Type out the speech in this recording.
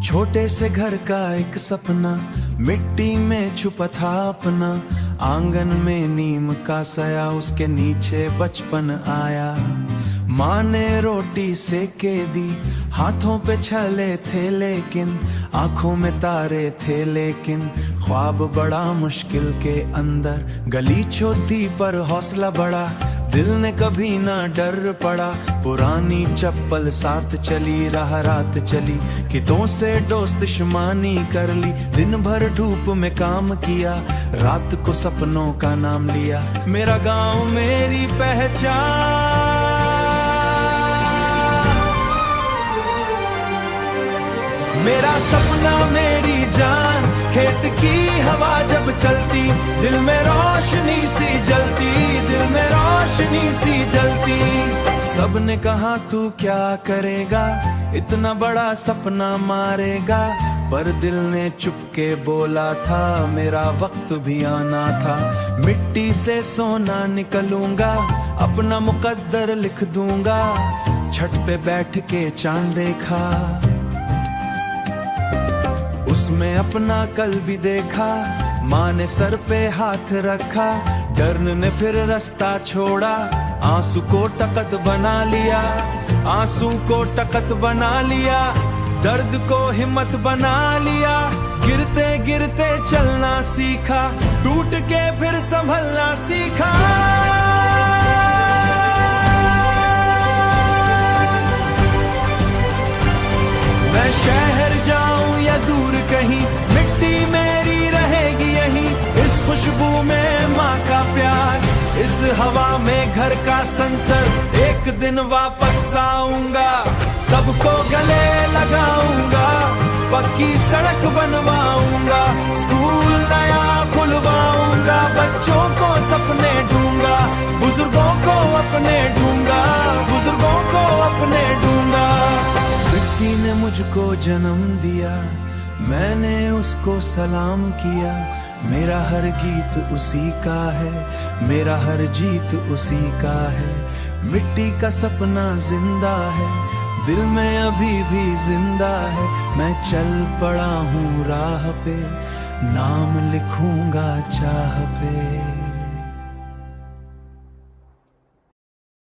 छोटे से घर का एक सपना मिट्टी में छुपा था अपना। आंगन में नीम का साया, उसके नीचे बचपन आया। माँ ने रोटी सेके दी, हाथों पे छले थे लेकिन, आंखों में तारे थे लेकिन, ख्वाब बड़ा मुश्किल के अंदर। गली छोटी पर हौसला बड़ा, दिल ने कभी ना डर पड़ा। पुरानी चप्पल साथ चली, राह रात चली, कितों से दोस्त शुमानी कर ली। दिन भर धूप में काम किया, रात को सपनों का नाम लिया। मेरा गांव मेरी पहचान, मेरा सपना मेरी जान। खेत की हवा जब चलती, दिल में रोशनी सी जलती, दिल में रोशनी सी जलती। सबने कहा तू क्या करेगा, इतना बड़ा सपना मारेगा। पर दिल ने चुपके बोला था, मेरा वक्त भी आना था। मिट्टी से सोना निकलूंगा, अपना मुकद्दर लिख दूंगा। छत पे बैठ के चांद देखा, उसमें अपना कल भी देखा। माँ ने सर पे हाथ रखा, डर ने फिर रास्ता छोड़ा। आंसू को टकत बना लिया, आंसू को टकत बना लिया। दर्द को हिम्मत बना लिया, गिरते गिरते चलना सीखा। टूट के फिर संभलना सीखा। मैं शहर जाऊं या दूर कहीं, मिट्टी मेरी रहेगी यहीं। इस खुशबू में माँ का प्यार, इस हवा में घर का संसर। एक दिन वापस आऊंगा, सबको गले लगाऊंगा। पक्की सड़क बनवाऊंगा, स्कूल नया खुलवाऊंगा। बच्चों को सपने दूंगा, बुजुर्गों को अपने दूंगा, बुजुर्गों को अपने दूंगा। मिट्टी ने मुझको जन्म दिया, मैंने उसको सलाम किया। मेरा हर गीत उसी का है, मेरा हर जीत उसी का है। मिट्टी का सपना जिंदा है, दिल में अभी भी जिंदा है। मैं चल पड़ा हूँ राह पे, नाम लिखूंगा चाह पे।